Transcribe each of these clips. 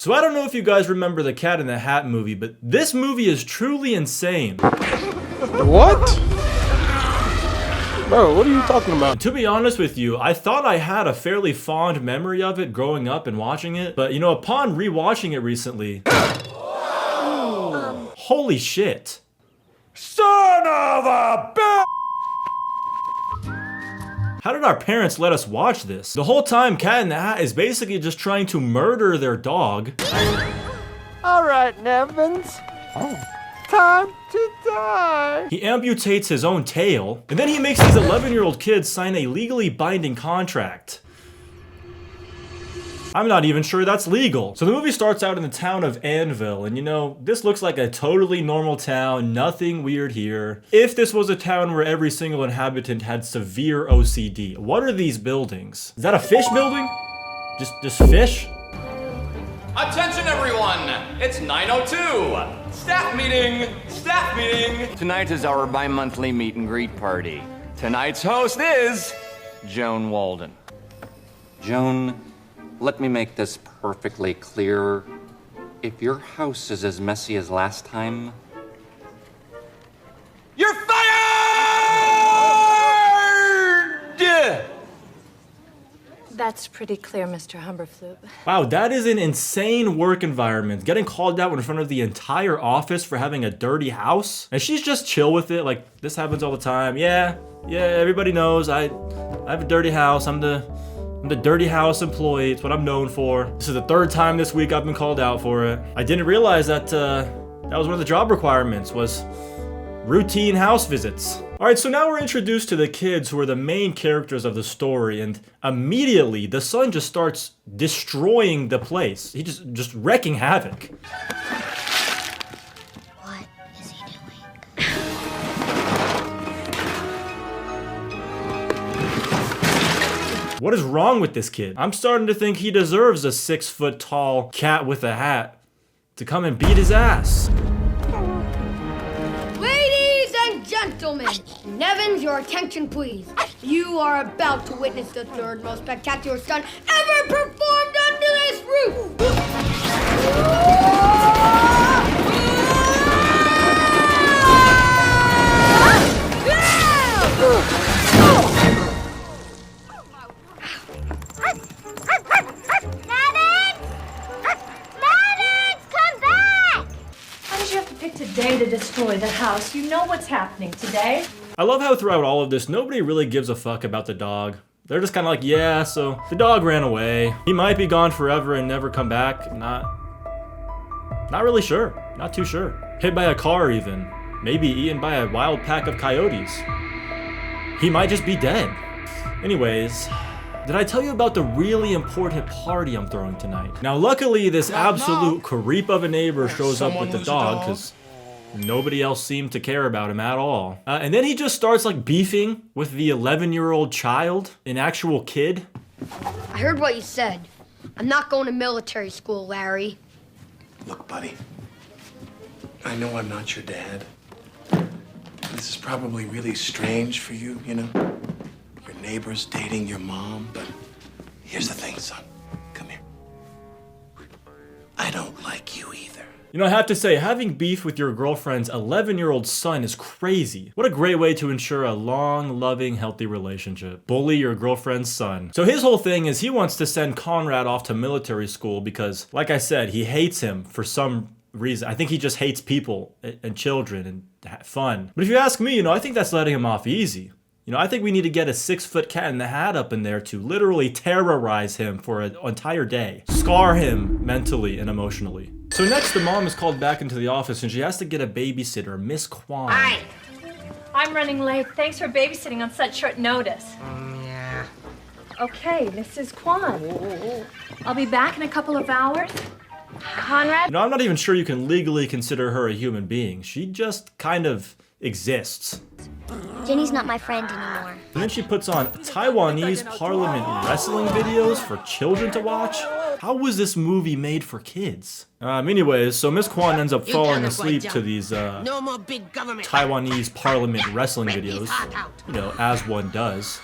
So I don't know if you guys remember the Cat in the Hat movie, but this movie is truly insane. What? Bro, what are you talking about? And to be honest with you, I thought I had a fairly fond memory of it growing up and watching it, but you know, upon rewatching it recently, holy shit. Son of a bitch! How did our parents let us watch this? The whole time, Cat in the Hat is basically just trying to murder their dog. All right, Nevins. Oh. Time to die. He amputates his own tail, and then he makes these 11-year-old kids sign a legally binding contract. I'm not even sure that's legal. So the movie starts out in the town of Anvil, and you know, this looks like a totally normal town, nothing weird here. If this was a town where every single inhabitant had severe OCD. What are these buildings? Is that a fish building? Just fish? Attention everyone, it's 9:02. Staff meeting, staff meeting. Tonight is our bi-monthly meet and greet party. Tonight's host is Joan Walden. Joan, let me make this perfectly clear. If your house is as messy as last time, You're fired! That's pretty clear, Mr. Humberflute. Wow, that is an insane work environment. Getting called out in front of the entire office for having a dirty house. And she's just chill with it, like, this happens all the time. Yeah, everybody knows I have a dirty house. I'm the dirty house employee. It's what I'm known for. This is the third time this week I've been called out for it. I didn't realize that that was one of the job requirements, was routine house visits. All right, so now we're introduced to the kids who are the main characters of the story, and immediately the son just starts destroying the place. He just wrecking havoc. What is he doing? What is wrong with this kid? I'm starting to think he deserves a 6-foot-tall cat with a hat to come and beat his ass. Ladies and gentlemen, Nevins, your attention please. You are about to witness the third most spectacular stunt ever performed under this roof. Today to destroy the house. You know what's happening today. I love how throughout all of this, nobody really gives a fuck about the dog. They're just kind of like, yeah, so the dog ran away. He might be gone forever and never come back. Not really sure. Not too sure. Hit by a car even. Maybe eaten by a wild pack of coyotes. He might just be dead. Anyways, did I tell you about the really important party I'm throwing tonight? Now, luckily, this absolute creep of a neighbor shows up with the dog, because nobody else seemed to care about him at all. And then he just starts like beefing with the 11-year-old child, an actual kid. I heard what you said. I'm not going to military school, Larry. Look, buddy, I know I'm not your dad. This is probably really strange for you, you know? Your neighbor's dating your mom, but here's the thing, son. Come here. I don't like you either. You know, I have to say, having beef with your girlfriend's 11-year-old son is crazy. What a great way to ensure a long, loving, healthy relationship. Bully your girlfriend's son. So his whole thing is he wants to send Conrad off to military school because, like I said, he hates him for some reason. I think he just hates people and children and fun. But if you ask me, you know, I think that's letting him off easy. You know, I think we need to get a 6-foot cat in the hat up in there to literally terrorize him for an entire day. Scar him mentally and emotionally. So next, the mom is called back into the office and she has to get a babysitter, Miss Kwan. Hi. I'm running late. Thanks for babysitting on such short notice. Yeah. Okay, Mrs. Kwan. I'll be back in a couple of hours. Conrad? You know, I'm not even sure you can legally consider her a human being. She just kind of exists. Jenny's not my friend anymore. And then she puts on Taiwanese parliament wrestling videos for children to watch? How was this movie made for kids? Anyways, so Miss Kwan ends up falling asleep to these Taiwanese parliament wrestling videos, you know, as one does.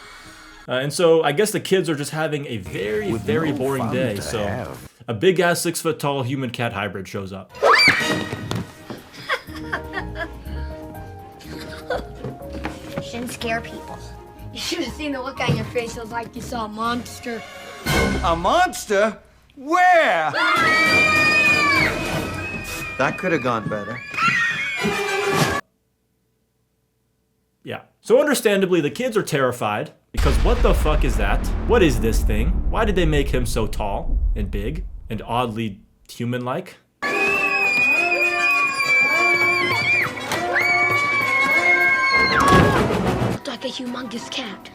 And so I guess the kids are just having a very, very boring day. So a big ass 6 foot tall human cat hybrid shows up. Shouldn't scare people. You should have seen the look on your face. It was like you saw a monster. A monster? Where? That could have gone better. Yeah. So understandably, the kids are terrified because what the fuck is that? What is this thing? Why did they make him so tall and big and oddly human-like? Looked like a humongous cat.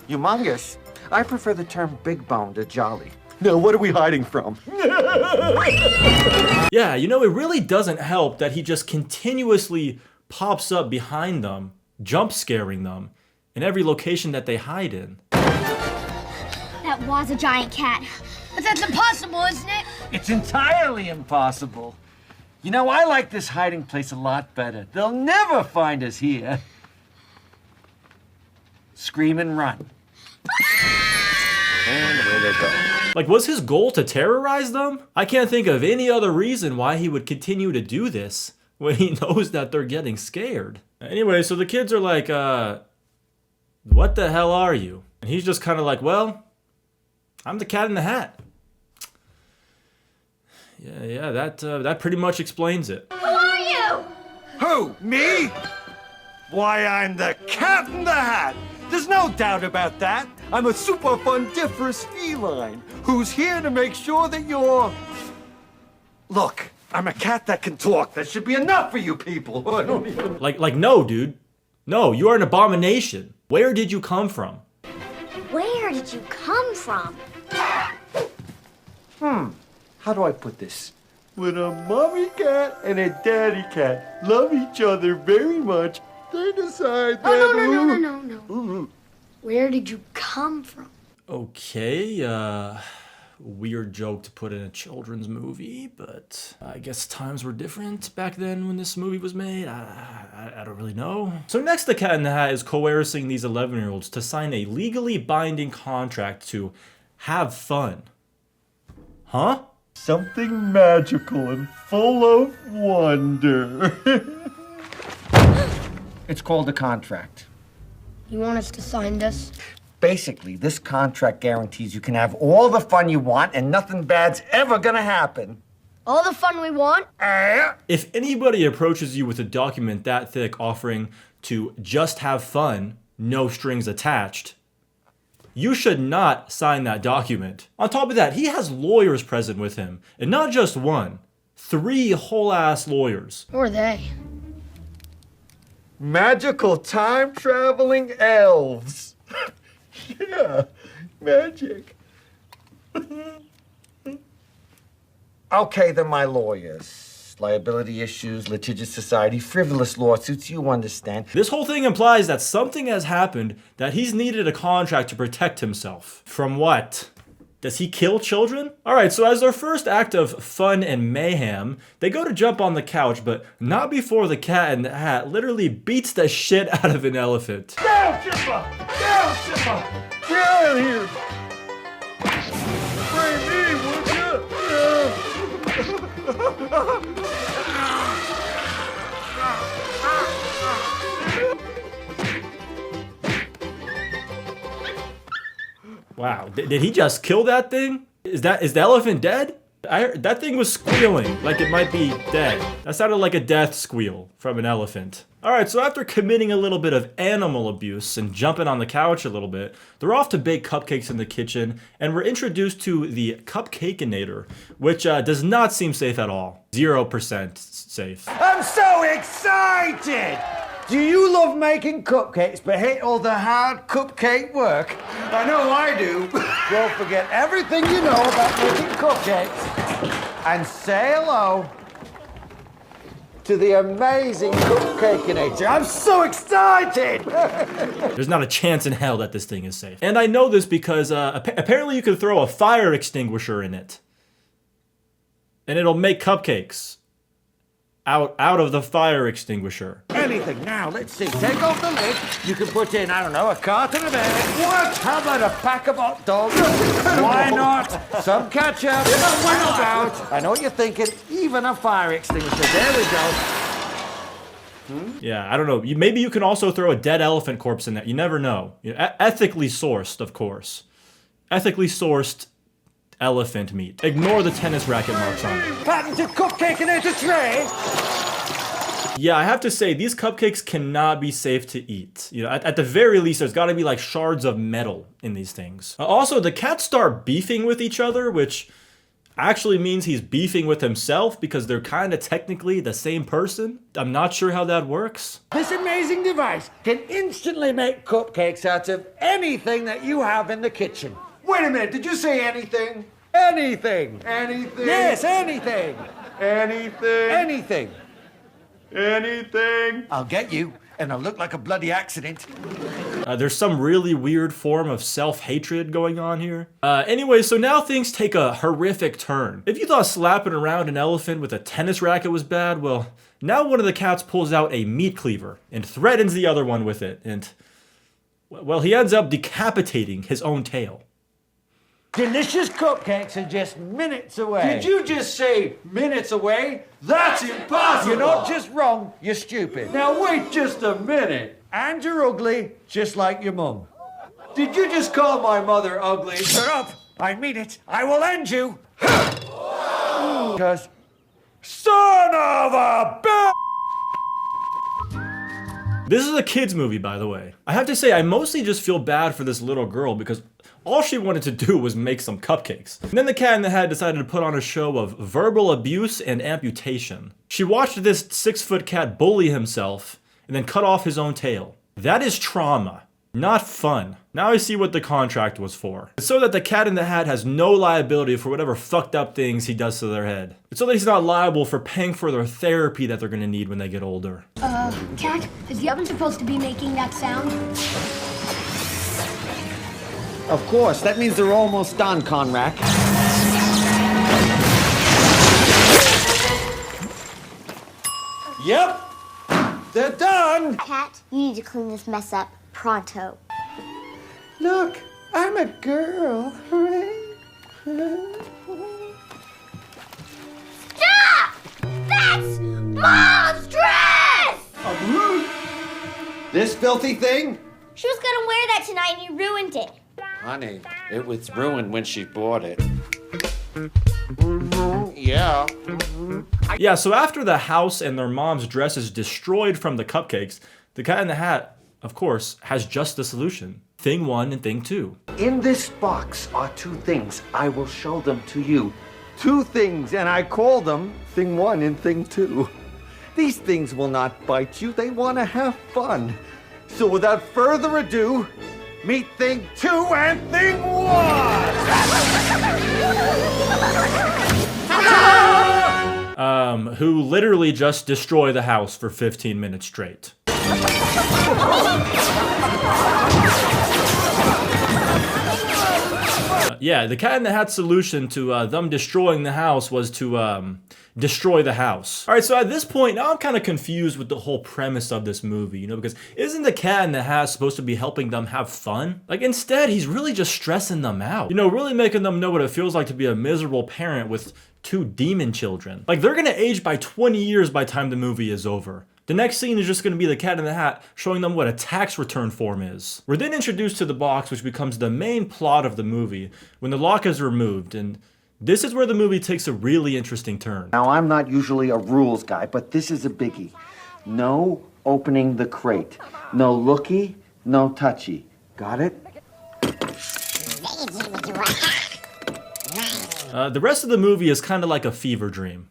Humongous? I prefer the term big bone to jolly. No, what are we hiding from? Yeah, you know, it really doesn't help that he just continuously pops up behind them, jump scaring them in every location that they hide in. That was a giant cat. But that's impossible, isn't it? It's entirely impossible. You know, I like this hiding place a lot better. They'll never find us here. Scream and run. And away they go. Like, was his goal to terrorize them? I can't think of any other reason why he would continue to do this when he knows that they're getting scared. Anyway, so the kids are like, what the hell are you? And he's just kind of like, well, I'm the Cat in the Hat. Yeah, that pretty much explains it. Who are you? Who? Me? Why, I'm the Cat in the Hat. There's no doubt about that. I'm a super fundiferous feline who's here to make sure that you're... Look, I'm a cat that can talk. That should be enough for you people. I don't even... Like, no, dude. No, you are an abomination. Where did you come from? Where did you come from? How do I put this? When a mommy cat and a daddy cat love each other very much, they decide that... Oh, no. Where did you come from? Okay, weird joke to put in a children's movie, but I guess times were different back then when this movie was made. I don't really know. So next, the Cat in the Hat is coercing these 11-year-olds to sign a legally binding contract to have fun. Huh? Something magical and full of wonder. It's called a contract. You want us to sign this? Basically, this contract guarantees you can have all the fun you want and nothing bad's ever gonna happen. All the fun we want? If anybody approaches you with a document that thick offering to just have fun, no strings attached, you should not sign that document. On top of that, he has lawyers present with him, and not just one, 3 whole-ass lawyers. Who are they? Magical time-traveling elves. Yeah, magic. Okay, they're my lawyers. Liability issues, litigious society, frivolous lawsuits, you understand. This whole thing implies that something has happened, that he's needed a contract to protect himself. From what? Does he kill children? Alright, so as their first act of fun and mayhem, they go to jump on the couch, but not before the Cat in the Hat literally beats the shit out of an elephant. Down, Simba! Down, Simba! Get out of here! Free me, would you? Wow, did he just kill that thing? Is the elephant dead? That thing was squealing like it might be dead. That sounded like a death squeal from an elephant. Alright, so after committing a little bit of animal abuse and jumping on the couch a little bit, they're off to bake cupcakes in the kitchen, and we're introduced to the Cupcakeinator, which does not seem safe at all. 0% safe. I'm so excited! Do you love making cupcakes but hate all the hard cupcake work? I know I do. Well, forget everything you know about making cupcakes and say hello to the amazing Cupcakeinator. I'm so excited! There's not a chance in hell that this thing is safe. And I know this because apparently you can throw a fire extinguisher in it. And it'll make cupcakes. out of the fire extinguisher. Anything. Now, let's see. Take off the lid. You can put in, I don't know, a carton of eggs. What? How about a pack of hot dogs? Why not? Some ketchup. How about? I know what you're thinking. Even a fire extinguisher. There we go. Yeah, I don't know. Maybe you can also throw a dead elephant corpse in there. You never know. Ethically sourced, of course. Ethically sourced elephant meat. Ignore the tennis racket marks on it. Patented cupcake in a tray. Yeah, I have to say, these cupcakes cannot be safe to eat. At the very least, there's got to be like shards of metal in these things. Also, the cats start beefing with each other, which actually means he's beefing with himself because they're kind of technically the same person. I'm not sure how that works. This amazing device can instantly make cupcakes out of anything that you have in the kitchen. Wait a minute, did you say anything? Anything. Anything. Yes, anything. Anything. Anything. Anything. I'll get you, and I'll look like a bloody accident. There's some really weird form of self-hatred going on here. Anyway, so now things take a horrific turn. If you thought slapping around an elephant with a tennis racket was bad, well, now one of the cats pulls out a meat cleaver and threatens the other one with it, and, well, he ends up decapitating his own tail. Delicious cupcakes are just minutes away. Did you just say minutes away? That's impossible! You're not just wrong, you're stupid. Now wait just a minute. And you're ugly, just like your mum. Did you just call my mother ugly? Shut up! I mean it. I will end you. Because, son of a bitch! This is a kid's movie, by the way. I have to say, I mostly just feel bad for this little girl because all she wanted to do was make some cupcakes. And then the Cat in the Hat decided to put on a show of verbal abuse and amputation. She watched this 6-foot cat bully himself and then cut off his own tail. That is trauma, not fun. Now I see what the contract was for. It's so that the Cat in the Hat has no liability for whatever fucked up things he does to their head. It's so that he's not liable for paying for their therapy that they're gonna need when they get older. Cat, is the oven supposed to be making that sound? Of course, that means they're almost done, Conrack. Yep, they're done. Cat, you need to clean this mess up pronto. Look, I'm a girl. Stop! That's monstrous! This filthy thing? She was gonna wear that tonight and you ruined it. Honey, it was ruined when she bought it. Yeah. Yeah, so after the house and their mom's dress is destroyed from the cupcakes, the Cat in the Hat, of course, has just the solution. Thing 1 and Thing 2. In this box are 2 things. I will show them to you. 2 things, and I call them Thing 1 and Thing 2. These things will not bite you. They want to have fun. So without further ado, meet Thing 2 and Thing 1! Who literally just destroy the house for 15 minutes straight. Yeah, the Cat in the Hat solution to them destroying the house was to destroy the house. All right, so at this point, now I'm kind of confused with the whole premise of this movie, because isn't the Cat in the Hat supposed to be helping them have fun? Like, instead, he's really just stressing them out. Really making them know what it feels like to be a miserable parent with 2 demon children. Like, they're gonna age by 20 years by the time the movie is over. The next scene is just going to be the Cat in the Hat showing them what a tax return form is. We're then introduced to the box, which becomes the main plot of the movie when the lock is removed, and this is where the movie takes a really interesting turn. Now, I'm not usually a rules guy, but this is a biggie. No opening the crate. No looky, no touchy. Got it? The rest of the movie is kind of like a fever dream.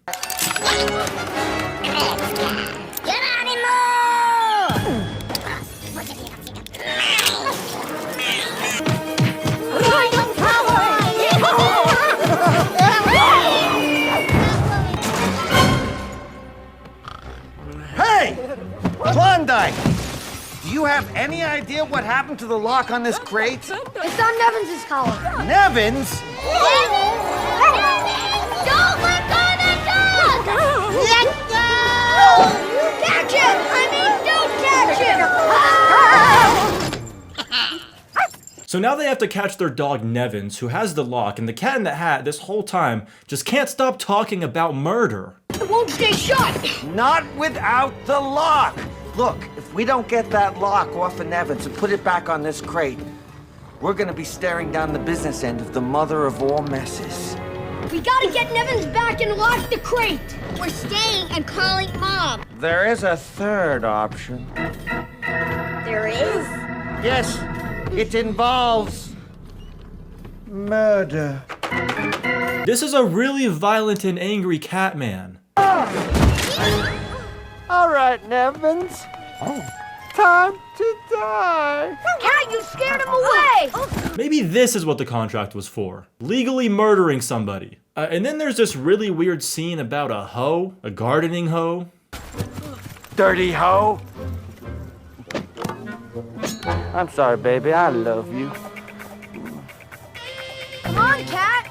Hey! Klondike! Do you have any idea what happened to the lock on this crate? It's on Nevin's collar. Nevins? Don't let go of the dog! Let go! So now they have to catch their dog Nevins, who has the lock, and the Cat in the Hat this whole time just can't stop talking about murder. It won't stay shut! Not without the lock. Look, if we don't get that lock off of Nevins and put it back on this crate, we're gonna be staring down the business end of the mother of all messes. We gotta get Nevins back and lock the crate! We're staying and calling Mom. There is a third option. There is? Yes, it involves murder. This is a really violent and angry Catman. All right, Nevins. Time to die. Cat, you scared him away! Maybe this is what the contract was for. Legally murdering somebody. And then there's this really weird scene about a hoe, a gardening hoe. Dirty hoe. I'm sorry, baby. I love you. Come on, Cat!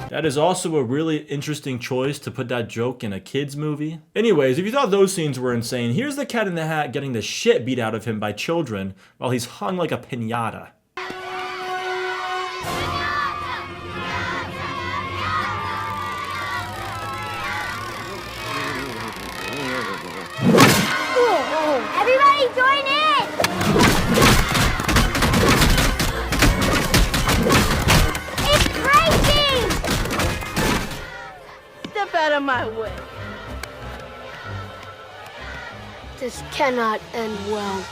That is also a really interesting choice to put that joke in a kid's movie. Anyways, if you thought those scenes were insane, here's the Cat in the Hat getting the shit beat out of him by children while he's hung like a piñata. Everybody join in! It's breaking! Step out of my way. This cannot end well.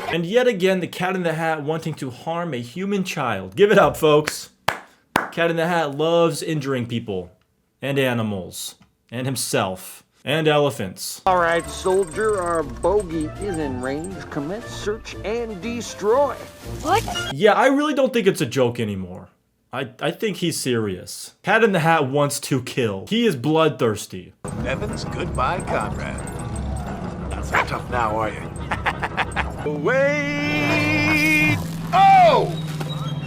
And yet again, the Cat in the Hat wanting to harm a human child. Give it up, folks. Cat in the Hat loves injuring people, and animals, and himself, and elephants. All right, soldier, our bogey is in range. Commence search and destroy. What? Yeah, I really don't think it's a joke anymore. I think he's serious. Cat in the Hat wants to kill. He is bloodthirsty. Evans, goodbye, comrade. Not so tough now, are you? Wait! Oh!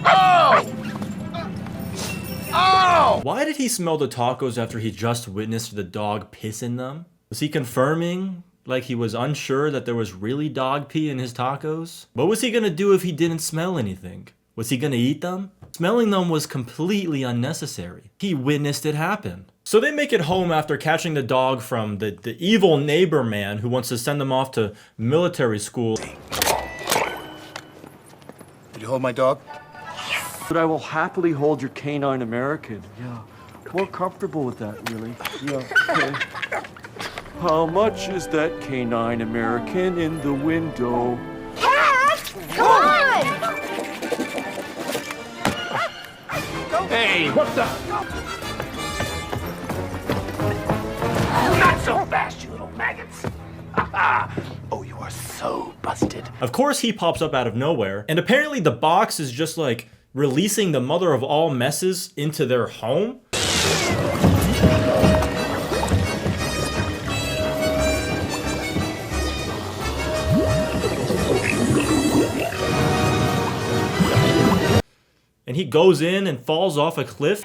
Oh! Oh! Why did he smell the tacos after he just witnessed the dog piss in them? Was he confirming, like he was unsure that there was really dog pee in his tacos? What was he gonna do if he didn't smell anything? Was he gonna eat them? Smelling them was completely unnecessary. He witnessed it happen. So they make it home after catching the dog from the evil neighbor man who wants to send them off to military school. Did you hold my dog? But I will happily hold your canine American. Yeah. More comfortable with that, really. Yeah. Okay. How much is that canine American in the window? Cat! Come on! Hey, what the? Not so fast, you little maggots. Oh, you are so busted. Of course he pops up out of nowhere, and apparently the box is just like releasing the mother of all messes into their home. And he goes in and falls off a cliff.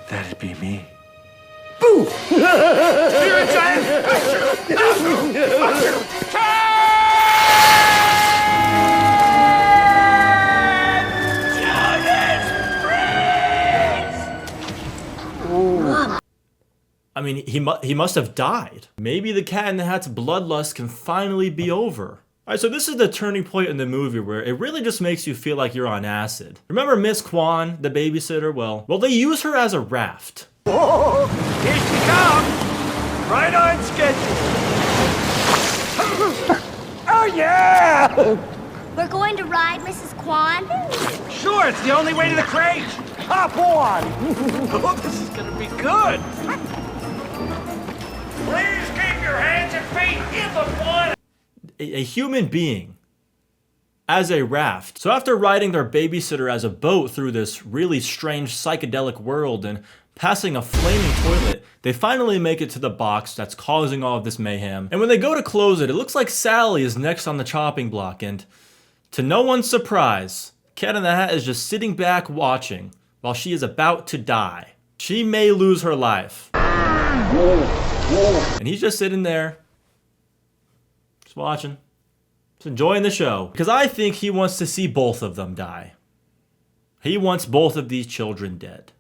That'd be me. You're a giant! I mean, he must have died. Maybe the Cat in the Hat's bloodlust can finally be over. Alright, so this is the turning point in the movie where it really just makes you feel like you're on acid. Remember Miss Kwan, the babysitter? Well, they use her as a raft. Oh, here she comes! Right on schedule! Oh, yeah! We're going to ride Mrs. Kwan? Sure, it's the only way to the crate! Hop on! Oh, this is gonna be good! Please keep your hands and feet in the water. A human being as a raft. So after riding their babysitter as a boat through this really strange psychedelic world and passing a flaming toilet, they finally make it to the box that's causing all of this mayhem. And when they go to close it, it looks like Sally is next on the chopping block, and To no one's surprise, Cat in the Hat is just sitting back watching while she is about to die. She may lose her life. And he's just sitting there, just watching, just enjoying the show. Because I think he wants to see both of them die. He wants both of these children dead.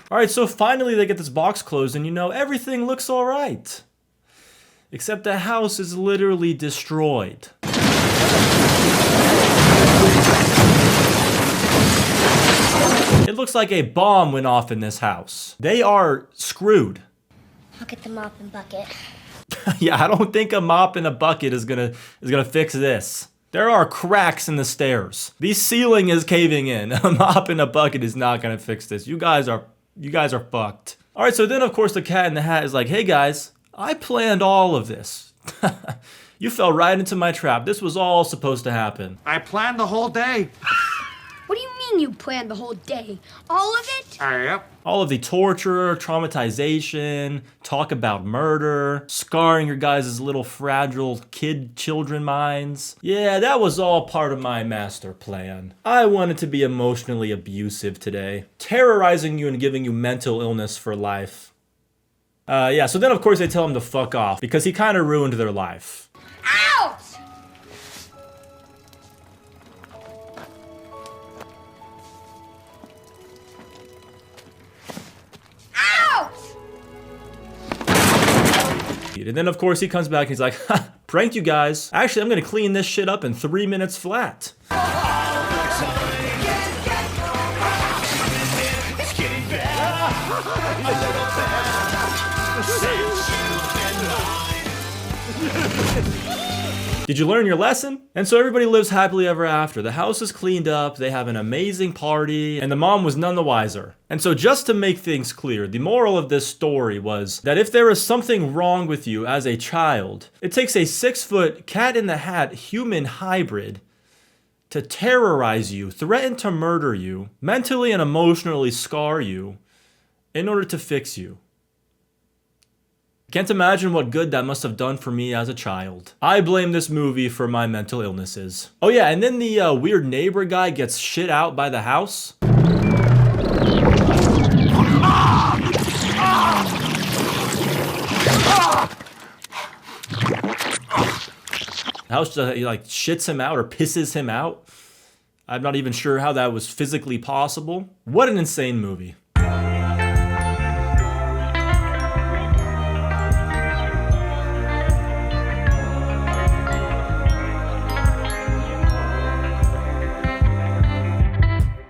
All right, so finally they get this box closed and everything looks all right. Except the house is literally destroyed. It looks like a bomb went off in this house. They are screwed. I'll get the mop and bucket. Yeah, I don't think a mop and a bucket is gonna fix this. There are cracks in the stairs. The ceiling is caving in. A mop and a bucket is not gonna fix this. You guys are fucked. All right, so then of course the Cat in the Hat is like, hey guys, I planned all of this. You fell right into my trap. This was all supposed to happen. I planned the whole day. What do you mean you planned the whole day? All of it? Yep. All of the torture, traumatization, talk about murder, scarring your guys' little fragile children minds. Yeah, that was all part of my master plan. I wanted to be emotionally abusive today, terrorizing you and giving you mental illness for life. Yeah, so then of course they tell him to fuck off because he kind of ruined their life. Out! And then of course he comes back and he's like, ha, pranked you guys. Actually, I'm gonna clean this shit up in 3 minutes flat. Did you learn your lesson? And so everybody lives happily ever after. The house is cleaned up, they have an amazing party, and the mom was none the wiser. And so just to make things clear, the moral of this story was that if there is something wrong with you as a child, it takes a 6-foot Cat in the Hat human hybrid to terrorize you, threaten to murder you, mentally and emotionally scar you in order to fix you. Can't imagine what good that must have done for me as a child. I blame this movie for my mental illnesses. Oh yeah, and then the weird neighbor guy gets shit out by the house. The house just like shits him out or pisses him out. I'm not even sure how that was physically possible. What an insane movie.